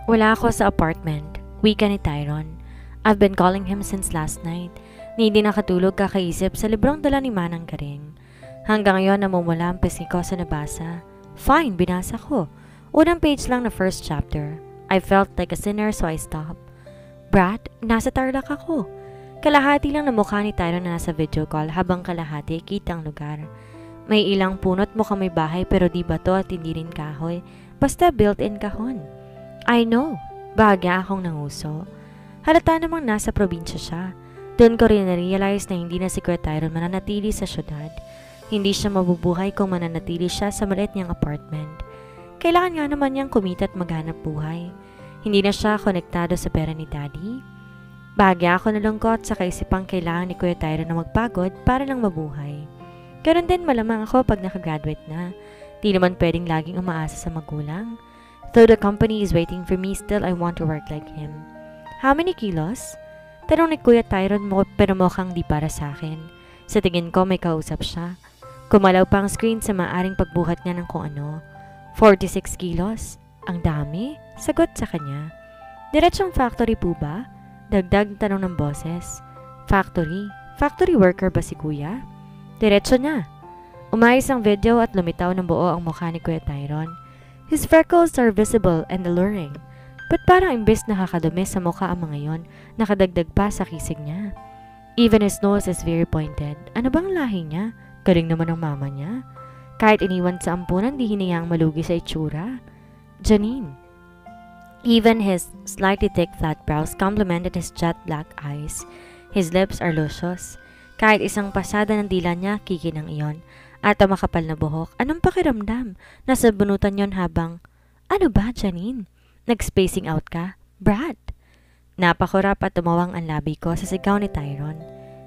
Wala ako sa apartment. Wika ni Tyron. I've been calling him since last night. Hindi nakatulog kakaisip sa librong dala ni Manang Garing. Hanggang ngayon namumula ang pisngi ko sa nabasa. Fine, binasa ko. Unang page lang na first chapter. I felt like a sinner so I stopped. Brad, nasa Tarlac ako. Kalahati lang na mukha ni Tyron na nasa video call habang kalahati kita ang lugar. May ilang punot mukhang may bahay pero di bato at hindi rin kahoy. Basta built-in kahon. I know. Bahagya akong nanguso. Halata namang nasa probinsya siya. Doon ko rin na-realize na hindi na si Kuya Tyron mananatili sa syudad. Hindi siya mabubuhay kung mananatili siya sa maliit niyang apartment. Kailangan nga naman niyang kumita at maghanap buhay. Hindi na siya konektado sa pera ni Daddy. Bahagya ako nalungkot sa kaisipang kailangan ni Kuya Tyron na magpagod para lang mabuhay. Ganon din malamang ako pag nakagraduate na. Di naman pwedeng laging umaasa sa magulang. Though the company is waiting for me, still I want to work like him. How many kilos? Tanong ni Kuya Tyron mo pero mukhang di para sa akin. Sa tingin ko may kausap siya. Kumalaw pa ang screen sa maaring pagbuhat niya ng kung ano. 46 kilos? Ang dami? Sagot sa kanya. Diretsong factory po ba? Dagdag tanong ng boses. Factory? Factory worker ba si Kuya? Diretso na. Umayos ang video at lumitaw ng buo ang mukha ni Kuya Tyron. His freckles are visible and alluring. But parang imbes nakakadumi sa mukha ang mga yon, nakadagdag pa sa kisig niya. Even his nose is very pointed. Ano bang lahi niya? Galing naman ang mama niya. Kahit iniwan sa ampunan, di hinayang malugi sa itsura. Janine. Even his slightly thick flat brows complemented his jet black eyes. His lips are luscious. Kahit isang pasada ng dila niya, kikinang iyon. At ang makapal na buhok, anong pakiramdam? Nasa bunutan yon habang, ano ba, Janine? Nag-spacing out ka? Brad? Napakurap at tumawang ang labi ko sa sigaw ni Tyron.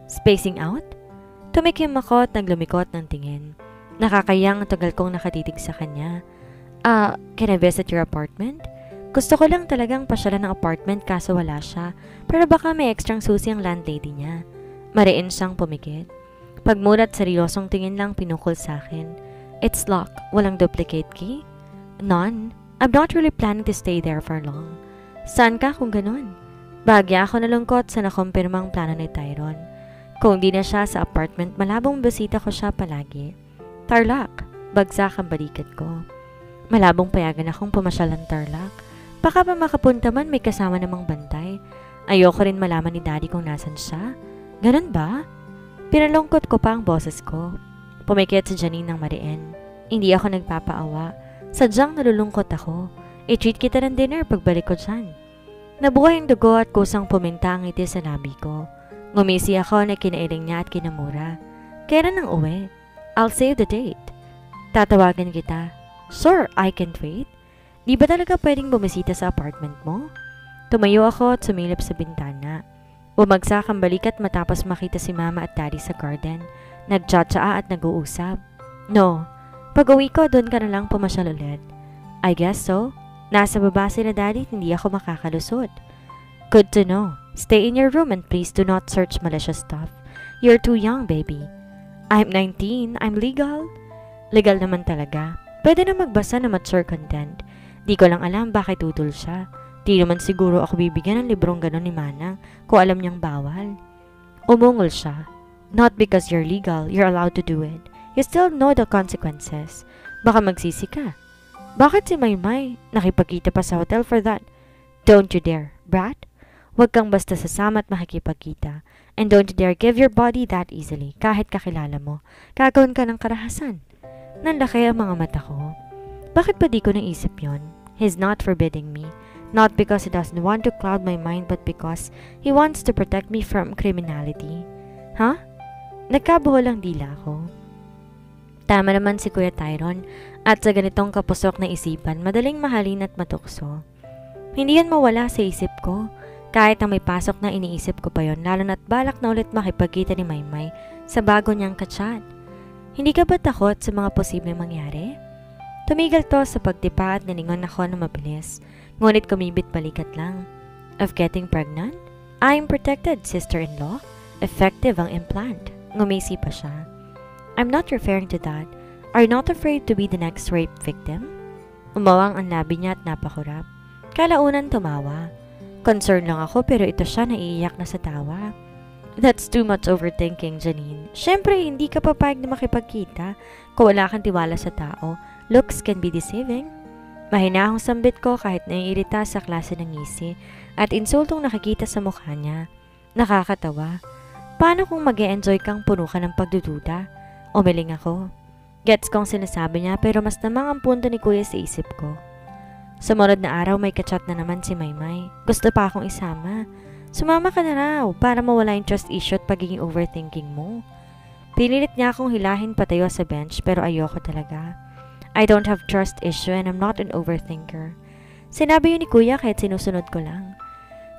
Spacing out? Tumikim ako at naglumikot ng tingin. Nakakayang ang tagal kong nakatitig sa kanya. Can I visit your apartment? Gusto ko lang talagang pasyalan ng apartment kaso wala siya, pero baka may extrang susi ang landlady niya. Mariin siyang pumikit. Pagmulat seryosong tingin lang pinukol sa akin. It's locked. Walang duplicate key? None. I'm not really planning to stay there for long. Saan ka kung ganun? Bagya ako nalungkot sa nakumpirmang plano ni Tyron. Kung di na siya sa apartment, malabong bisita ko siya palagi. Tarlac. Bagsak ang balikat ko. Malabong payagan akong pumasyal ng Tarlac. Baka pa makapunta man may kasama namang bantay. Ayoko rin malaman ni Daddy kung nasan siya. Ganun ba? Pinalungkot ko pa ang boses ko. Pumikit si Janine ng mariin. Hindi ako nagpapaawa. Sadyang nalulungkot ako. I-treat kita ng dinner pagbalik ko dyan. Nabuhay ang dugo at kusang puminta ang ngiti sa labi ko. Ngumisi ako na kinailing niya at kinamura. Kailan ang uwi? I'll save the date. Tatawagan kita. Sure, I can't wait. Di ba talaga pwedeng bumisita sa apartment mo? Tumayo ako at sumilip sa bintana. Bumagsak ang balikat matapos makita si Mama at Daddy sa garden. Nagtsatsaa at nag-uusap. No, pag-uwi ko doon ka na lang pumasyal ulit. I guess so. Nasa baba sila Daddy at hindi ako makakalusot. Good to know. Stay in your room and please do not search malicious stuff. You're too young, baby. I'm 19. I'm legal. Legal naman talaga. Pwede na magbasa na mature content. Di ko lang alam bakit tutol siya. Di naman siguro ako bibigyan ng librong ganon ni Manang kung alam niyang bawal. Umungol siya. Not because you're legal, you're allowed to do it. You still know the consequences. Baka magsisi ka. Bakit si Maymay nakipagkita pa sa hotel for that? Don't you dare, Brad. Huwag kang basta sasama at makikipagkita. And don't you dare give your body that easily. Kahit kakilala mo, gagawin ka ng karahasan. Nanlaki ang mga mata ko. Bakit pa di ko naisip yon? He's not forbidding me. Not because he doesn't want to cloud my mind but because he wants to protect me from criminality. Huh? Nagkabuhol ang dila ko. Tama naman si Kuya Tyron at sa ganitong kapusok na isipan, madaling mahalin at matukso. Hindi yan mawala sa isip ko. Kahit na may pasok na iniisip ko pa yon, lalo na't balak na ulit makipagkita ni Maymay sa bago niyang kachat. Hindi ka ba takot sa mga posibleng mangyari? Tumigil to sa pagtipa at naningon ako na mabilis. Ngunit kumibit balikat lang. Of getting pregnant? I'm protected, sister-in-law. Effective ang implant. Ngumisi pa siya. I'm not referring to that. Are you not afraid to be the next rape victim? Umawang ang labi niya at napakurap. Kalaunan tumawa. Concern lang ako pero ito siya naiiyak na sa tawa. That's too much overthinking, Janine. Siyempre, hindi ka papayag na makipagkita kung wala kang tiwala sa tao. Looks can be deceiving. Mahinahong sambit ko kahit naiirita sa klase ng ngisi at insultong nakikita sa mukha niya. Nakakatawa. Paano kung mag-e-enjoy kang puno ka ng pagdududa? Umiling ako. Gets kong sinasabi niya pero mas namang ang punto ni Kuya sa isip ko. Sumunod na araw may kachat na naman si Maymay. Gusto pa akong isama. Sumama ka na raw para mawala yung trust issue at pagiging overthinking mo. Pinilit niya akong hilahin patayo sa bench pero ayoko talaga. I don't have trust issue and I'm not an overthinker. Sinabi yun ni Kuya kahit sinusunod ko lang.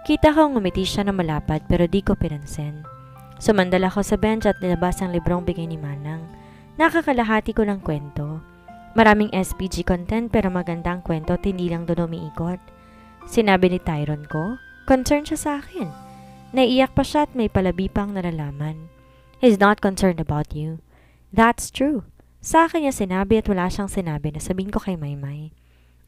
Kita ko ngumiti siya na malapad pero di ko pinansin. Sumandal ako sa bench at nilabas ang librong bigay ni Manang. Nakakalahati ko ng kwento. Maraming SPG content pero magandang kwento at hindi lang doon umiikot. Sinabi ni Tyron ko, concerned siya sa akin. Naiiyak pa siya at may palabi pang nalalaman. He's not concerned about you. That's true. Sa akin niya sinabi at wala siyang sinabi na sabihin ko kay Maymay.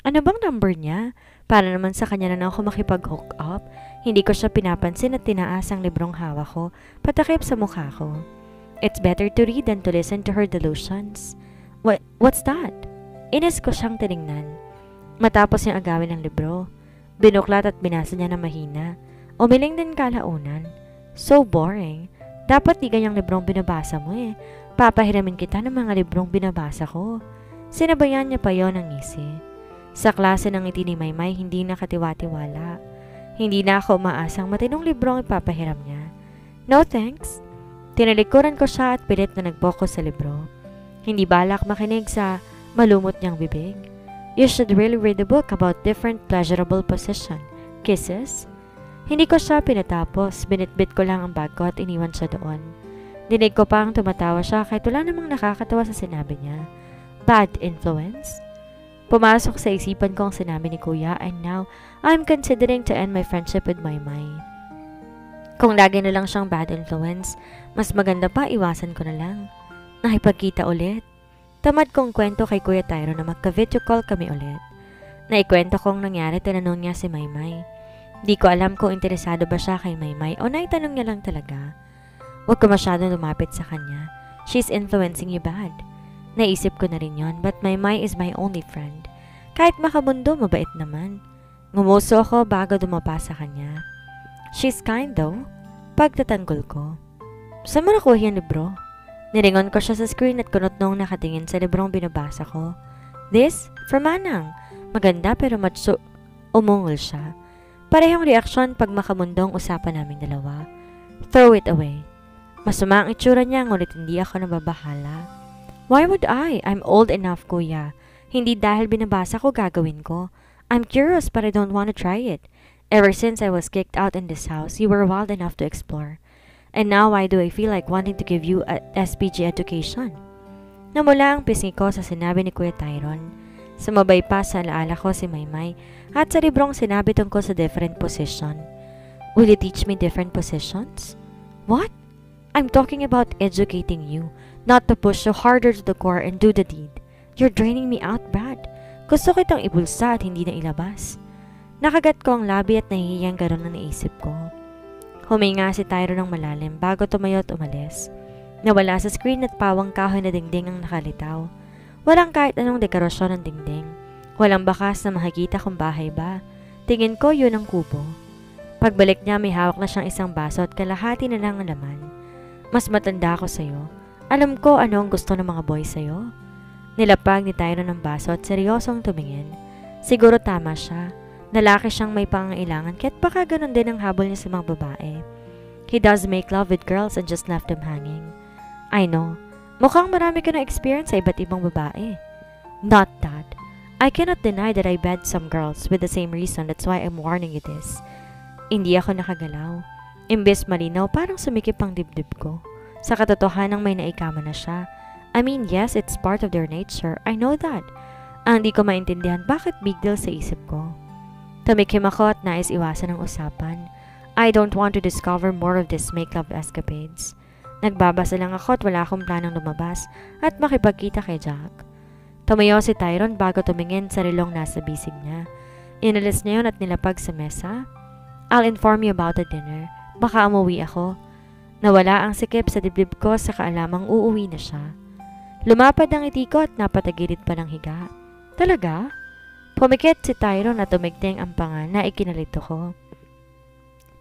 Ano bang number niya? Para naman sa kanya na ako makipag-hook up. Hindi ko siya pinapansin at tinaas ang librong hawak ko, patakip sa mukha ko. It's better to read than to listen to her delusions. What's that? Inis ko siyang tiningnan. Matapos niyang agawin ang libro, binuklat at binasa niya na mahina. Umiling din kalaunan. So boring. Dapat di ganyang librong binabasa mo eh. Papahiramin kita ng mga librong binabasa ko. Sinabayan niya pa yon ng ngisi. Sa klase ng ngiti ni Maymay, hindi nakatiwa-tiwala. Hindi na ako umaasang matinong librong ipapahiram niya. No thanks. Tinalikuran ko siya at pilit na nag-focus sa libro. Hindi balak makinig sa malumot niyang bibig. You should really read the book about different pleasurable position. Kisses? Hindi ko siya pinatapos. Binitbit ko lang ang bag ko at iniwan siya doon. Dinig ko pang tumatawa siya kahit wala namang nakakatawa sa sinabi niya. Bad influence? Pumasok sa isipan ko ang sinabi ni Kuya and now I'm considering to end my friendship with Maymay. Kung lagi na lang siyang bad influence, mas maganda pa iwasan ko na lang. Nakipagkita ulit. Tamad kong kwento kay Kuya Tyron na magka-video call kami ulit. Naikwento kong nangyari, tinanong niya si Maymay. Di ko alam kung interesado ba siya kay Maymay o naitanong niya lang talaga. Huwag ko masyadong lumapit sa kanya. She's influencing you bad. Naisip ko na rin yon, but Maymay is my only friend. Kahit makamundo, mabait naman. Ngumuso ako bago dumapa sa kanya. She's kind though. Pagtatanggol ko. Saan mo nakuha yung libro? Nilingon ko siya sa screen at kunot nung nakatingin sa librong binabasa ko. This? For Manang. Maganda pero umungol siya. Parehong reaksyon pag makamundong usapan naming dalawa. Throw it away. Masama ang itsura niya ngunit hindi ako nababahala. Why would I? I'm old enough, Kuya. Hindi dahil binabasa ko gagawin ko. I'm curious but I don't want to try it. Ever since I was kicked out in this house, you were wild enough to explore. And now why do I feel like wanting to give you a SPG education? Namula ang pisngi ko sa sinabi ni Kuya Tyron. Sumabay pa sa alaala ko si Maymay at sa librong sinabi tungkol sa different position. Will you teach me different positions? What? I'm talking about educating you, not to push you harder to the core and do the deed. You're draining me out, Brad. Gusto kitang ibulsa at hindi na ilabas. Nakagat ko ang labi at nahihiyang gano'n na naisip ko. Huminga si Tyron ng malalim bago tumayo at umalis. Nawala sa screen at pawang kahoy na dingding ang nakalitaw. Walang kahit anong dekorasyon ng dingding. Walang bakas na makikita kung bahay ba. Tingin ko yun ang kubo. Pagbalik niya may hawak na siyang isang baso at kalahati na lang ang laman. Mas matanda ako sa'yo. Alam ko ano ang gusto ng mga boys sa'yo. Nilapag ni Tyron ang baso at seryosong tumingin. Siguro tama siya. Lalaki siyang may pangailangan kaya't baka ganun din ang habol niya sa mga babae. He does make love with girls and just left them hanging. I know. Mukhang marami ka na experience sa iba't ibang babae. Not that. I cannot deny that I bed some girls with the same reason. That's why I'm warning you this. Hindi ako nakagalaw. Imbes malinaw, parang sumikip ang dibdib ko. Sa katotohanang may naikama na siya. I mean, yes, it's part of their nature. I know that. Ang di ko maintindihan bakit big deal sa isip ko. Tumikim ako at nais iwasan ang usapan. I don't want to discover more of these make-love escapades. Nagbabasa lang ako at wala akong planong lumabas at makipagkita kay Jack. Tumayo si Tyron bago tumingin sa relong nasa bisig niya. Inalis niya yun at nilapag sa mesa. I'll inform you about the dinner. Baka umuwi ako. Nawala ang sikip sa dibdib ko sa kaalamang uuwi na siya. Lumapad ang ngiti ko at napatagilid pa ng higa. Talaga? Pumikit si Tyrone at tumigting ang panga na ikinalito ko.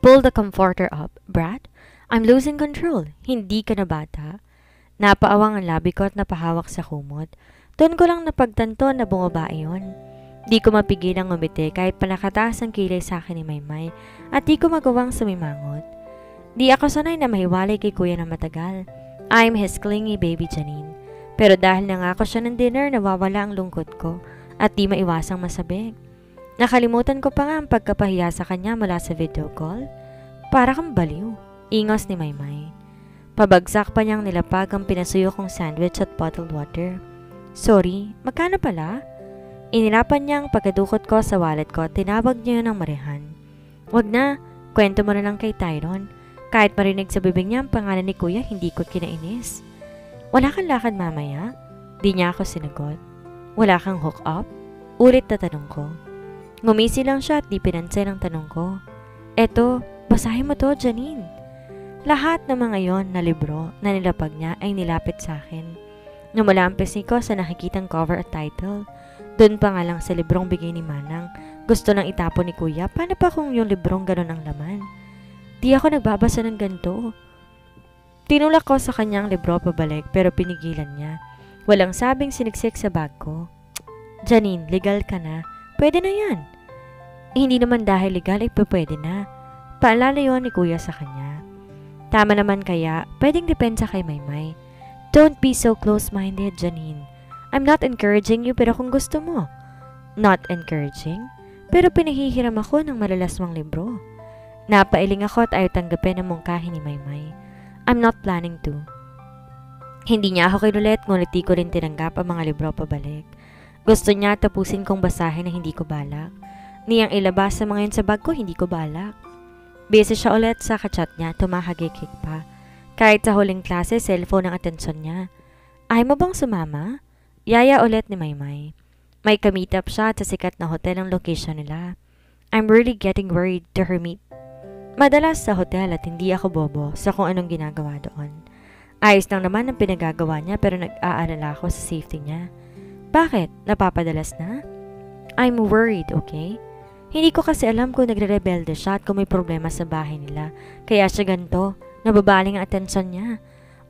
Pull the comforter up, Brad. I'm losing control. Hindi ka na bata. Napaawang ang labi ko at napahawak sa kumot. Doon ko lang napagtanto na bumaba iyon. Di ko mapigilang ngumiti kahit palakataas ang kilay sa akin ni Maymay at di ko magawang sumimangot. Di ako sanay na mahiwalay kay kuya na matagal. I'm his clingy baby Janine. Pero dahil nangako siya ng dinner, nawawala ang lungkot ko at di maiwasang masabik. Nakalimutan ko pa nga ang pagkapahiya sa kanya mula sa video call. Para kang baliw, ingos ni Maymay. Pabagsak pa niyang nilapag ang pinasuyo kong sandwich at bottled water. Sorry, magkano pala? Inirapan niya ang pagkadukot ko sa wallet ko at tinawag niya ng marihan. Wag na, kwento mo na lang kay Tyrone. Kahit marinig sa bibig niya ang pangalan ni kuya, hindi ko kinainis. Wala kang lakad mamaya? Di niya ako sinagot. Wala kang hook up? Ulit na tanong ko. Ngumisi lang siya at di pinansin ang tanong ko. Eto, basahin mo to, Janine. Lahat ng mga yon na libro na nilapag niya ay nilapit sa akin. Namula ang pisngi ko sa nakikitang cover at title. Doon pa nga lang sa librong bigay ni Manang. Gusto nang itapon ni kuya, paano pa kung yung librong ganon ang laman? Di ako nagbabasa ng ganito. Tinulak ko sa kanyang libro pabalik pero pinigilan niya. Walang sabing siniksik sa bag ko. Janine, legal ka na. Pwede na yan. Hindi naman dahil legal ay pwede na. Paalala yun ni kuya sa kanya. Tama naman kaya, pwedeng depensa kay Maymay. Don't be so close-minded, Janine. I'm not encouraging you pero kung gusto mo. Not encouraging? Pero pinahihiram ako ng malalaswang libro. Napailing ako at ayaw tanggapin ang mungkahi ni Maymay. I'm not planning to. Hindi niya ako kinulit ngunit di ko rin tinanggap ang mga libro pabalik. Gusto niya tapusin kong basahin na hindi ko balak. Niyang ilabas sa mga yun sa bag ko, hindi ko balak. Busy siya ulit sa kachat niya, tumahagikik pa. Kahit sa huling klase, cellphone ang atensyon niya. Ay mo bang sumama? Yaya ulit ni Maymay. May ka-meet up siya at sa sikat na hotel ang location nila. I'm really getting worried to her meet. Madalas sa hotel at hindi ako bobo sa kung anong ginagawa doon. Ayos lang naman ang pinagagawa niya pero nag-aalala ako sa safety niya. Bakit? Napapadalas na? I'm worried, okay? Hindi ko kasi alam kung nagre-rebelde siya at kung may problema sa bahay nila. Kaya siya ganito, nababaling ang atensyon niya.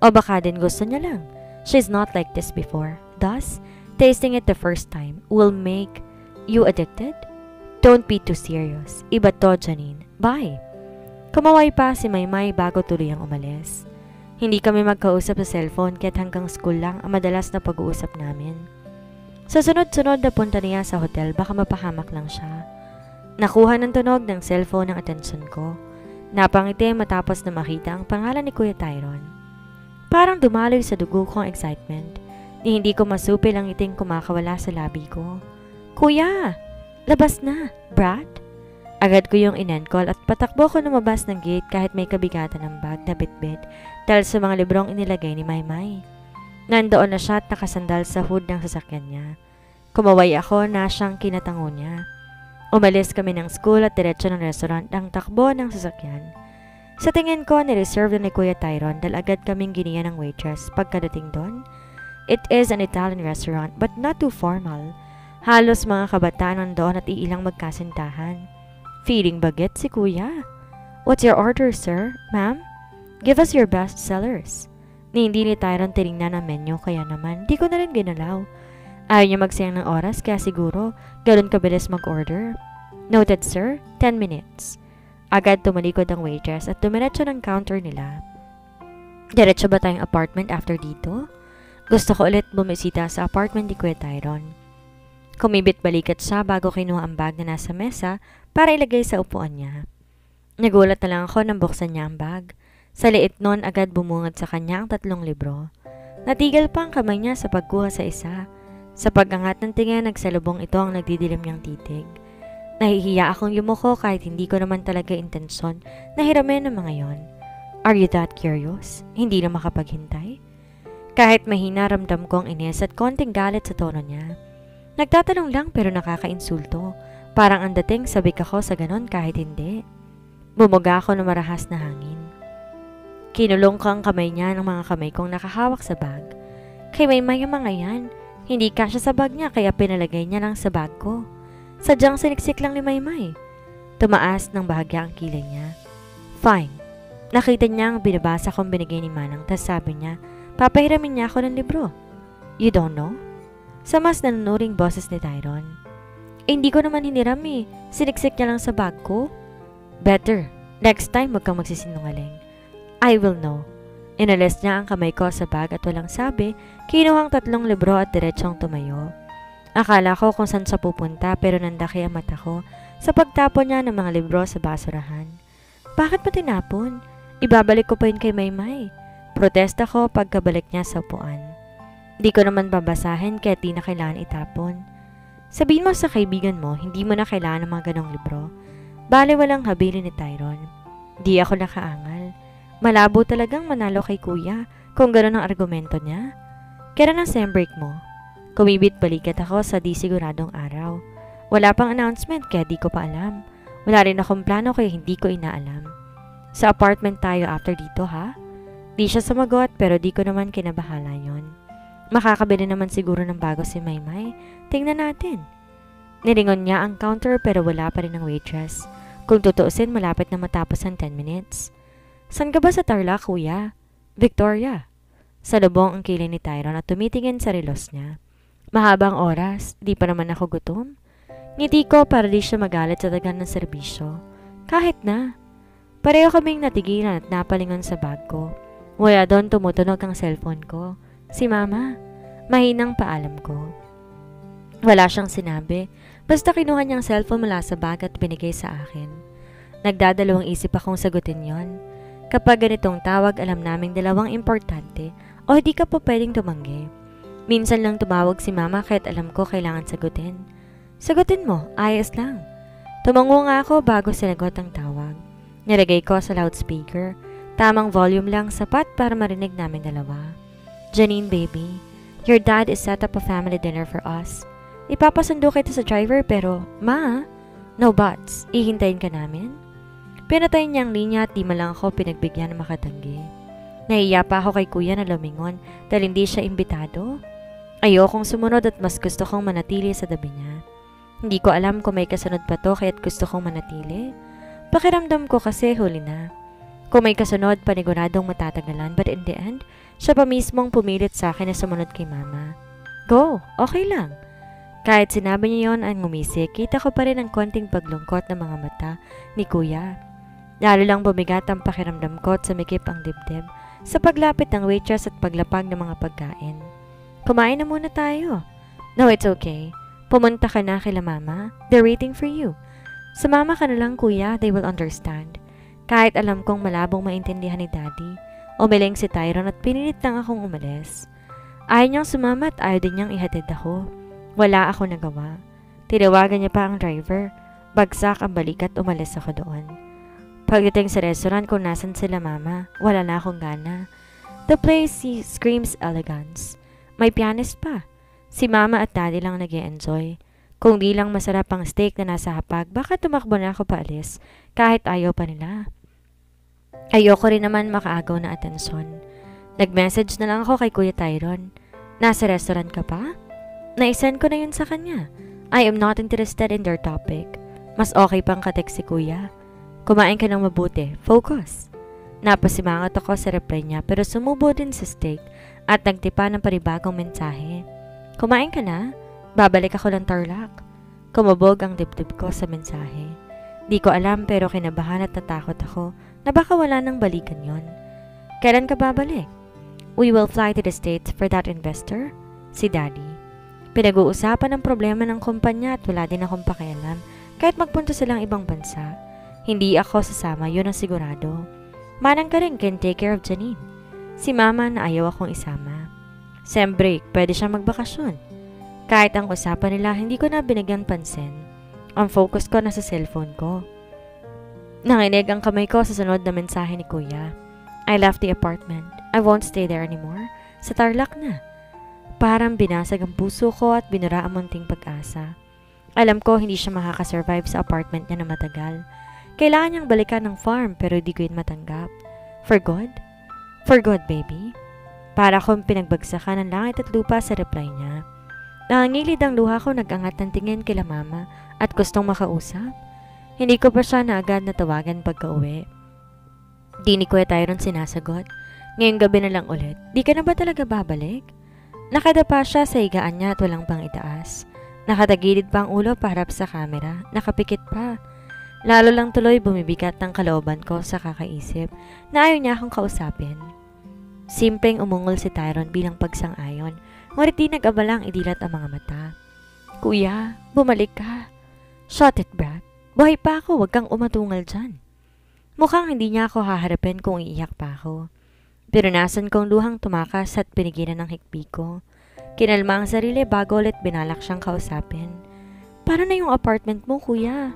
O baka din gusto niya lang. She's not like this before. Thus, tasting it the first time will make you addicted? Don't be too serious. Iba to, Janine. Bye. Kumaway pa si Maymay bago tuluyang umalis. Hindi kami magkausap sa cellphone kahit hanggang school lang ang madalas na pag-uusap namin. Sa sunod-sunod na punta niya sa hotel baka mapahamak lang siya. Nakuha ng tunog ng cellphone ang atensyon ko. Napangiti matapos na makita ang pangalan ni Kuya Tyrone. Parang dumaloy sa dugo ko ang excitement. Hindi ko masupil ang ngiting kumakawala sa labi ko. Kuya! Labas na! Brad? Agad ko yung in-call at patakbo ko lumabas ng gate kahit may kabigatan ng bag na bitbit dahil sa mga librong inilagay ni Maymay. Nandoon na siya at nakasandal sa hood ng sasakyan niya. Kumaway ako na siyang kinatango niya. Umalis kami ng school at diretso ng restaurant ang takbo ng sasakyan. Sa tingin ko, nireserve na ni Kuya Tyrone dahil agad kaming giniya ng waitress pagkadating doon. It is an Italian restaurant but not too formal. Halos mga kabataan nandoon at iilang magkasintahan. Feeding baget si Kuya. What's your order, sir? Ma'am? Give us your best sellers. Hindi ni Tyrone tinignan ang menu kaya naman di ko na rin ginalaw. Ayaw niya magsayang ng oras kaya siguro ganoon kabilis mag-order. Noted, sir. 10 minutes. Agad tumalikod ang waitress at dumiretso ng counter nila. Diretso ba tayong apartment after dito? Gusto ko ulit bumisita sa apartment ni Kuya Tyrone. Kumibit balikat siya bago kinuha ang bag na nasa mesa para ilagay sa upuan niya. Nagulat na lang ako nang buksan niya ang bag. Sa liit nun agad bumungad sa kanya ang 3 libro. Natigil pa ang kamay niya sa pagkuha sa isa. Sa pag-angat ng tingin, nagsalubong ito ang nagdidilim niyang titig. Nahihiya akong yumuko kahit hindi ko naman talaga intensyon na hiramin ang mga yon. Are you that curious? Hindi na makapaghintay? Kahit mahina ramdam ko ang inis at konting galit sa tono niya. Nagtatanong lang pero nakakainsulto. Parang ang dating sabik ako sa ganon kahit hindi. Bumuga ako ng marahas na hangin. Kinulong ko ang kamay niya ng mga kamay kong nakahawak sa bag. Kay Maymay ang mga yan. Hindi kasya sa bag niya kaya pinalagay niya lang sa bag ko. Sadyang siniksik lang ni Maymay. Tumaas ng bahagya ang kilay niya. Fine. Nakita niya ang binabasa kong binigay ni Manang tas sabi niya, papahiramin niya ako ng libro. You don't know? Sa mas nanunuring boses ni Tyron. Hindi ko naman hiniram eh. Siniksik niya lang sa bag ko. Better. Next time, wag kang magsisinungaling. I will know. Inalis niya ang kamay ko sa bag at walang sabi, kinuhang 3 libro at diretsong tumayo. Akala ko kung saan siya pupunta pero nandaki ang mata ko sa pagtapon niya ng mga libro sa basurahan. Bakit mo tinapon? Ibabalik ko pa yun kay Maymay. Protesta ko pagkabalik niya sa upuan. Di ko naman babasahin kaya di na kailangan itapon. Sabihin mo sa kaibigan mo, hindi mo na kailangan ng mga ganong libro. Bale walang habilin ni Tyron. Di ako nakaangal. Malabo talagang manalo kay kuya kung gano'n ang argumento niya. Kailan ang sem break mo? Kumibit balikat ako sa di siguradong araw. Wala pang announcement kaya di ko pa alam. Wala rin akong plano kaya hindi ko inaalam. Sa apartment tayo after dito ha? Di siya sumagot pero di ko naman kinabahala yon. Makakabili naman siguro ng bago si Maymay. Tingnan natin. Niringon niya ang counter pero wala pa rin ang waitress. Kung tutuusin malapit na matapos ang 10 minutes. San ka ba sa Tarlac, kuya? Victoria. Salubong ang kilay ni Tyron at tumitingin sa relos niya. Mahabang oras, di pa naman ako gutom. Ngiti ko para di siya magalit sa dagan ng serbisyo. Kahit na. Pareho kaming natigilan at napalingon sa bag ko. Wala doon tumutunog ang cellphone ko. Si Mama. Mahinang paalam ko. Wala siyang sinabi. Basta kinuha niyang cellphone mula sa bag at binigay sa akin. Nagdadalawang isip akong sagutin yon. Kapag ganitong tawag, alam naming dalawang importante o hindi ka pa pwedeng tumanggi. Minsan lang tumawag si Mama kahit alam ko kailangan sagutin. Sagutin mo, ayos lang. Tumango nga ako bago sinagot ang tawag. Nilagay ko sa loudspeaker. Tamang volume lang sapat para marinig namin dalawa. Janine baby, your dad is set up a family dinner for us. Ipapasundo kita sa driver pero, Ma, no buts, ihintayin ka namin? Pinatay niya ang linya at di malang ako pinagbigyan na makatanggi. Nahiya pa ako kay kuya na lumingon dahil hindi siya imbitado. Ayokong sumunod at mas gusto kong manatili sa tabi niya. Hindi ko alam kung may kasunod pa to kaya't gusto kong manatili. Pakiramdam ko kasi huli na. Kung may kasunod, paniguradong matatagalan but in the end, siya pa mismong pumilit sa akin na sumunod kay Mama. Go, okay lang. Kahit sinabi niya yon ang ngumisi, kita ko pa rin ang konting paglungkot ng mga mata ni kuya. Lalo lang bumigat ang pakiramdam ko at sumikip ang dibdib sa paglapit ng waitress at paglapag ng mga pagkain. Kumain na muna tayo. No, it's okay. Pumunta ka na kila Mama. They're waiting for you. Sumama ka na lang kuya, they will understand. Kahit alam kong malabong maintindihan ni Daddy, umiling si Tyron at pinilit lang akong umalis. Ayaw niyang sumama at ayaw din niyang ihatid ako. Wala ako nagawa. Tinawagan niya pa ang driver. Bagsak ang balikat umalis ako doon. Pagdating sa restaurant kung nasan sila Mama, wala na akong gana. The place screams elegance. May pianist pa. Si Mama at Daddy lang nag-e-enjoy. Kung di lang masarap ang steak na nasa hapag, baka tumakbo na ako paalis kahit ayaw pa nila. Ayoko rin naman makaagaw na atensyon. Nag-message na lang ako kay Kuya Tyron. Nasa restaurant ka pa? Na-send ko na yun sa kanya. I am not interested in their topic. Mas okay pang katext si Kuya. Kumain ka ng mabuti. Focus. Napasimangot ako sa reply niya pero sumubo din sa steak at nagtipa ng panibagong mensahe. Kumain ka na? Babalik ako ng Tarlac. Kumubog ang dibdib ko sa mensahe. Di ko alam pero kinabahan at natakot ako na baka wala nang balikan yon. Kailan ka babalik? We will fly to the States for that investor? Si Daddy. Pinag-uusapan ang problema ng kumpanya at wala din akong pakialam kahit magpunta silang ibang bansa. Hindi ako sasama, yun ang sigurado. Manang ka rin can take care of Janine. Si Mama na ayaw akong isama. Sem break, pwede siyang magbakasyon. Kahit ang usapan nila, hindi ko na binigyan pansin. Ang focus ko nasa cellphone ko. Nanginig ang kamay ko sa sunod na mensahe ni Kuya. I left the apartment. I won't stay there anymore. Sa Tarlac na. Parang binasag ang puso ko at binura ang munting pag-asa. Alam ko hindi siya makakasurvive sa apartment niya na matagal. Kailangan niyang balikan ng farm pero di ko yun matanggap. For good? For good, baby? Para akong pinagbagsakan ng langit at lupa sa reply niya. Nangangilid ang luha ko, nag-angat ng tingin kila mama at gustong makausap. Hindi ko pa siya na agad natawagan pagka-uwi. Di ni Kuya Tyron sinasagot. Ngayong gabi na lang ulit. Di ka na ba talaga babalik? Nakadapa siya sa higaan niya at walang pang itaas. Nakatagilid pa ang ulo paharap sa kamera. Nakapikit pa. Lalo lang tuloy bumibigat ng kalooban ko sa kakaisip na ayaw niya akong kausapin. Simpleng umungol si Tyron bilang pagsang-ayon, ngunit di nag-abalang idilat ang mga mata. Kuya, bumalik ka. Shut it, Brad. Buhay pa ako, wag kang umatungal dyan. Mukhang hindi niya ako haharapin kung iiyak pa ako. Pinunasan kong luhang tumakas at pinigilan ng hikbi ko. Kinalma ang sarili bago ulit binalak siyang kausapin. Paano na yung apartment mo, kuya?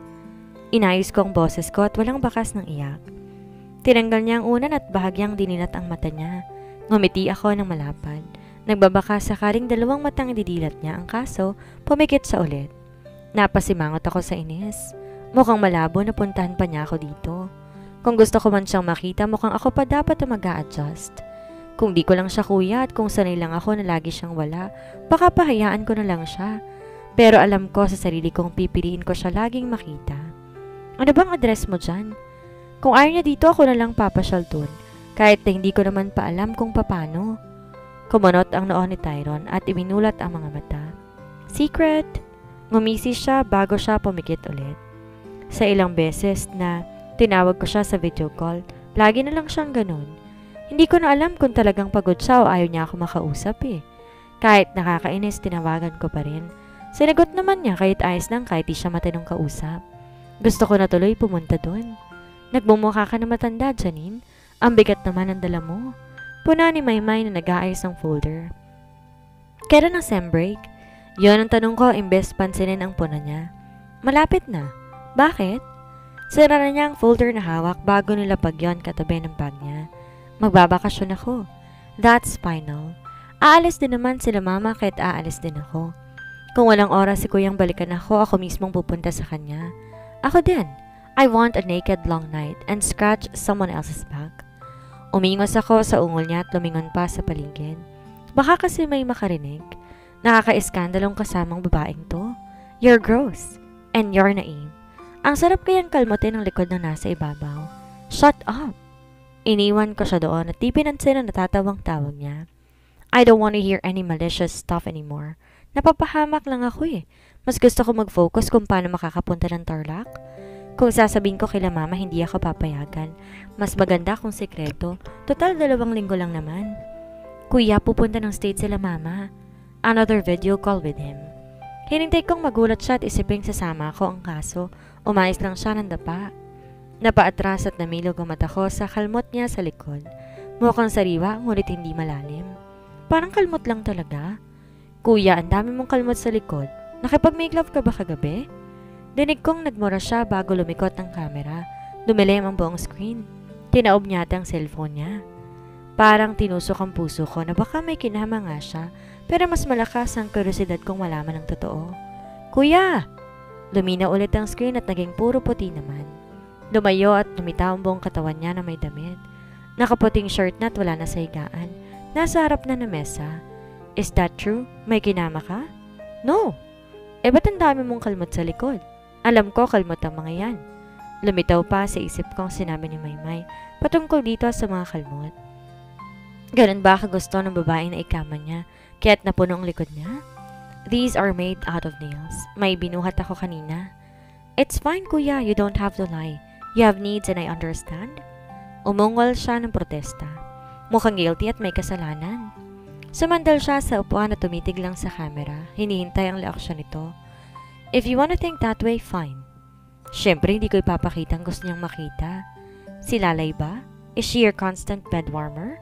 Inayos ko ang boses ko at walang bakas ng iyak. Tinanggal niya ang unan at bahagyang dinilat ang mata niya. Ngumiti ako ng malapad. Nagbabaka sakaling dalawang matang ididilat niya, ang kaso pumikit sa ulit. Napasimangot ako sa inis. Mukhang malabo na puntahan pa niya ako dito. Kung gusto ko man siyang makita, mukhang ako pa dapat na mag-a-adjust. Kung di ko lang siya kuya at kung sanay lang ako na lagi siyang wala, baka pahayaan ko na lang siya. Pero alam ko sa sarili kong pipiliin ko siya laging makita. Ano bang address mo dyan? Kung ayaw niya dito, ako na lang papasyal dun, kahit na hindi ko naman pa alam kung paano. Kumunot ang noo ni Tyron at iminulat ang mga mata. Secret! Ngumisi siya bago siya pumikit ulit. Sa ilang beses na tinawag ko siya sa video call, lagi na lang siyang ganun. Hindi ko na alam kung talagang pagod siya o ayaw niya ako makausap eh. Kahit nakakainis, tinawagan ko pa rin. Sinagot naman niya kahit ayos lang kahit di siya matinong kausap. Gusto ko na tuloy pumunta doon. Nagmumukha ka na matanda, Janine. Ang bigat naman ang dala mo. Puna ni Maymay na nag-aayos ng folder. Kailan ang sem break? Yon ang tanong ko imbes pansinin ang puna niya. Malapit na. Bakit? Sira na niya ang folder na hawak bago nilapag yon katabi ng bag niya. Magbabakasyon ako. That's final. Aalis din naman sila mama kahit aalis din ako. Kung walang oras si kuyang balikan ako mismong pupunta sa kanya. Ako din. I want a naked long night and scratch someone else's back. Umingos ako sa ungol niya at lumingon pa sa paligid. Baka kasi may makarinig. Nakaka-iskandalong kasamang babaeng to. You're gross. And you're naive. Ang sarap kayang kalmotin ng likod na nasa ibabaw. Shut up! Iniwan ko siya doon at di pinansin ang natatawang tawag niya. I don't want to hear any malicious stuff anymore. Napapahamak lang ako eh. Mas gusto ko mag-focus kung paano makakapunta ng Tarlac. Kung sasabihin ko kila mama, hindi ako papayagan. Mas maganda kung sekreto. Total 2 linggo lang naman. Kuya, pupunta ng state sila mama. Another video call with him. Hinintay kong magulat siya at isiping sasama ako, ang kaso umayos lang siya ng dapa. Napaatras at namilog ang mata ko sa kalmot niya sa likod. Mukhang sariwa, ngunit hindi malalim. Parang kalmot lang talaga. Kuya, ang dami mong kalmot sa likod. Nakipag-make-love ka ba kagabi? Dinig kong nagmura siya bago lumikot ng kamera. Dumilim ang buong screen. Tinaob niya ang cellphone niya. Parang tinusok ang puso ko na baka may kinama nga siya, pero mas malakas ang kuryosidad kong malaman ng totoo. Kuya! Luminaw ulit ang screen at naging puro puti naman. Lumayo at lumitaw ang buong katawan niya na may damit. Nakaputing shirt na at wala na sa higaan. Nasa harap na mesa. Is that true? May kinama ka? No! Ba't ang dami mong kalmot sa likod? Alam ko kalmot ang mga yan. Lumitaw pa sa isip kong sinabi ni Maymay patungkol dito sa mga kalmot. Ganun ba kagusto ng babae na ikama niya kaya't napuno ang likod niya? These are made out of nails. May binuhat ako kanina. It's fine, kuya. You don't have to lie. You have needs and I understand. Umungol siya ng protesta. Mukhang guilty at may kasalanan. Sumandal siya sa upuan at tumitig lang sa camera. Hinihintay ang reaksyon nito. If you wanna think that way, fine. Siyempre, hindi ko ipapakita ang gusto niyang makita. Si Lalay ba? Is she your constant bed warmer?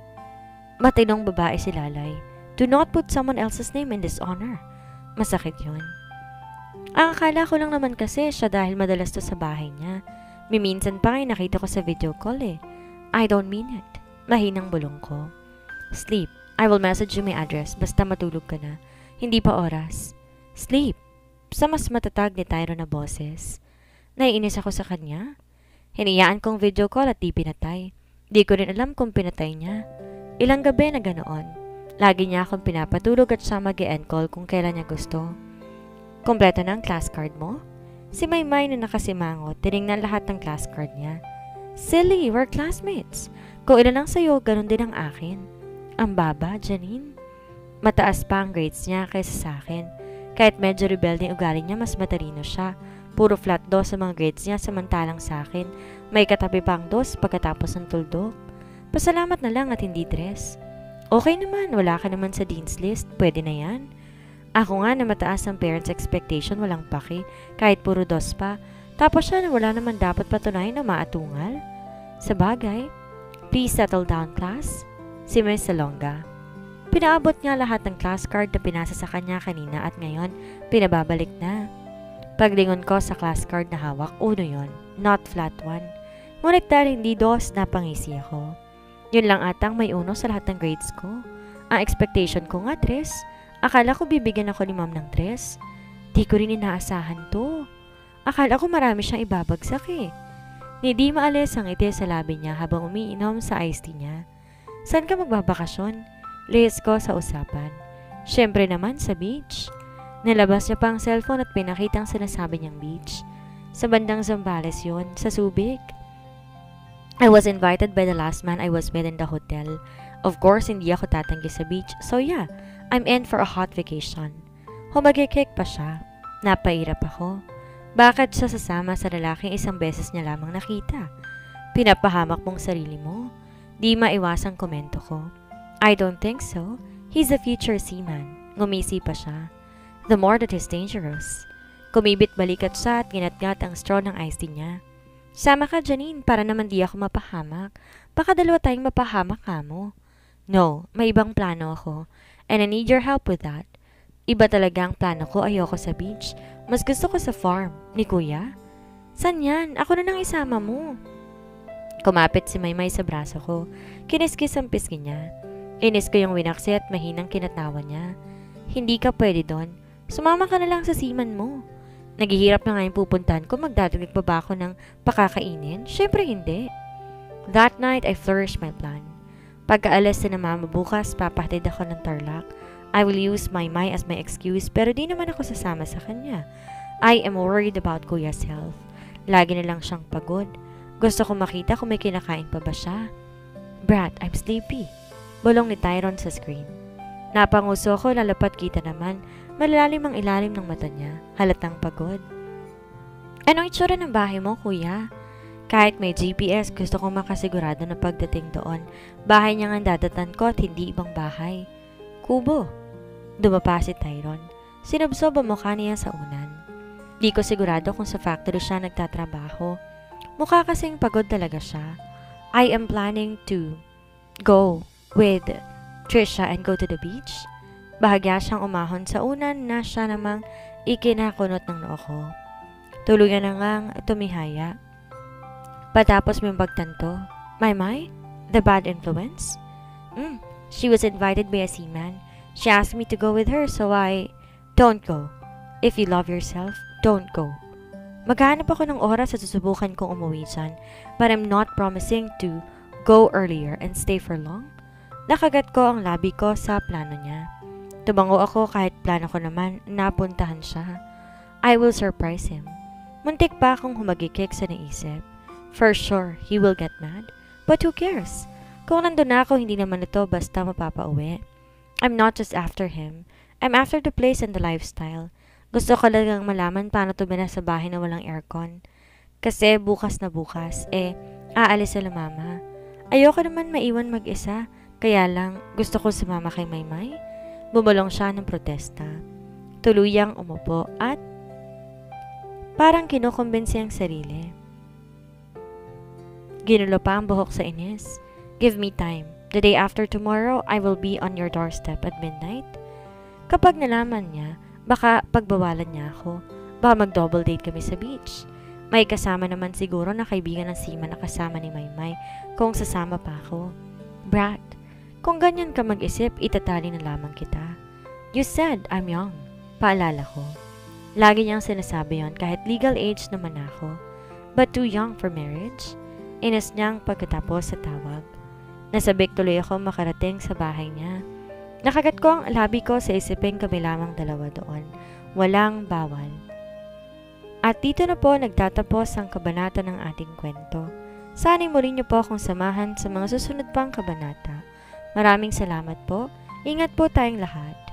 Matinong babae si Lalay. Do not put someone else's name in dishonor. Masakit yun. Ang akala ko lang naman kasi siya dahil madalas to sa bahay niya. Miminsan pa kayo nakita ko sa video call eh. I don't mean it. Mahinang bulong ko. Sleep. I will message you my address basta matulog ka na. Hindi pa oras. Sleep. sa mas matatag ni Tyrone na boses. Naiinis ako sa kanya. Hinayaan kong video call at di pinatay. Di ko rin alam kung pinatay niya. Ilang gabi na ganoon. Lagi niya akong pinapatulog at siya mag-e-end call kung kailan niya gusto. Kompleto na ang class card mo? Si Maymay na nakasimangot, tinignan lahat ng class card niya. Silly, we're classmates. Kung ilan lang sa'yo, ganun din ang akin. Ang baba, Janine. Mataas pa ang grades niya kaysa sa akin. Kahit medyo rebelde ang ugali niya, mas matalino siya. Puro flat 2 sa mga grades niya, samantalang sa akin, may katabi pang 2 pagkatapos ng tuldok. Pasalamat na lang at hindi 3. Okay naman, wala ka naman sa dean's list, pwede na yan. Ako nga na mataas ang parents' expectation, walang paki, kahit puro 2 pa. Tapos siya na wala naman dapat patunayan na maatungal. Sa bagay, please settle down class. Si Miss Salonga. Pinaabot niya lahat ng class card na pinasa sa kanya kanina at ngayon, pinababalik na. Paglingon ko sa class card na hawak, 1 yon, not flat 1. Ngunit dahil hindi 2, napangisi ako. Yun lang atang may 1 sa lahat ng grades ko. Ang expectation ko nga 3. Akala ko bibigyan ako ni ma'am ng 3. Di ko rin inaasahan to. Akala ko marami siyang ibabagsak eh. Hindi maalis ang ngiti sa labi niya habang umiinom sa iced tea niya. Saan ka magbabakasyon? Lihis ko sa usapan. Siyempre naman sa beach. Nalabas niya pa ang cellphone at pinakita ang sinasabi niyang beach. Sa bandang Zambales yun, sa Subic. I was invited by the last man I was with in the hotel. Of course, hindi ako tatanggi sa beach. So yeah, I'm in for a hot vacation. Humagikik pa siya. Napairap ako. Bakit siya sasama sa lalaking isang beses niya lamang nakita? Pinapahamak mong sarili mo. Di maiwasang komento ko. I don't think so. He's a future seaman. Ngumisi pa siya. The more that he's dangerous. Kumibit balikat siya at ginatgat ang straw ng iced tea niya. Sama ka, Janine, para naman di ako mapahamak. Baka dalawa tayong mapahamak ka mo. No, may ibang plano ako. And I need your help with that. Iba talaga ang plano ko, ayoko sa beach. Mas gusto ko sa farm. Ni Kuya? San yan? Ako na nang isama mo. Kumapit si Maymay sa braso ko. Kiniskis ang pisngi niya. Inis ko yung winaksi at mahinang kinatawa niya. Hindi ka pwede doon. Sumama ka na lang sa seaman mo. Naghihirap na nga yung pupuntahan ko, magdadagdag pa ba ako ng pakakainin? Syempre hindi. That night, I flourished my plan. Pagkaalis na mama bukas, papahatid ako ng Tarlac. I will use Maymay as my excuse pero di naman ako sasama sa kanya. I am worried about Kuya's health. Lagi na lang siyang pagod. Gusto ko makita kung may kinakain pa ba siya. Brat, I'm sleepy. Bulong ni Tyrone sa screen. Napanguso ko, lalapat kita naman. Malalalim ang ilalim ng mata niya, halatang pagod. Anong itsura ng bahay mo, kuya? Kahit may GPS, gusto kong makasigurado na pagdating doon, bahay niya nga dadatan ko at hindi ibang bahay. Kubo. Dumapa si Tyrone. Sinubsob ang mukha niya sa unan. Di ko sigurado kung sa factory siya nagtatrabaho. Mukha kasing pagod talaga siya. I am planning to go with Trisha and go to the beach. Bahagya siyang umahon sa unan na siya namang ikinakunot ng noo ko. Tuluyan na ngang tumihaya. Patapos may pagtanto, Maymay? The bad influence? She was invited by a seaman. She asked me to go with her, so don't go. If you love yourself, don't go. Maghanap ako ng oras at susubukan kong umuwi dyan, but I'm not promising to go earlier and stay for long. Nakagat ko ang labi ko sa plano niya. Tumango ako kahit plano ko naman napuntahan siya. I will surprise him. Muntik pa akong humagikik sa naisip. For sure, he will get mad. But who cares? Kung nandun na ako, hindi naman ito basta mapapauwi. I'm not just after him. I'm after the place and the lifestyle. Gusto ko lang malaman paano tumira sa bahay na walang aircon. Kasi bukas na bukas, aalis sila mama. Ayoko naman maiwan mag-isa, kaya lang gusto ko sumama kay Maymay. Bumulong siya ng protesta. Tuluyang umupo at parang kinukumbinsi ang sarili. Ginulo pa ang buhok sa inis. Give me time. The day after tomorrow, I will be on your doorstep at midnight. Kapag nalaman niya, baka pagbawalan niya ako. Baka mag-double date kami sa beach. May kasama naman siguro na kaibigan ng seaman na kasama ni Maymay kung sasama pa ako. Brat, kung ganyan ka mag-isip, itatali na lamang kita. You said I'm young. Paalala ko. Lagi niyang sinasabi yon kahit legal age naman ako. But too young for marriage? Inis niyang pagkatapos sa tawag. Nasabik tuloy ako makarating sa bahay niya. Nakagat ko ang labi ko sa isipin kami lamang dalawa doon. Walang bawal. At dito na po nagtatapos ang kabanata ng ating kwento. Sana'y muli niyo po akong samahan sa mga susunod pang kabanata. Maraming salamat po. Ingat po tayong lahat.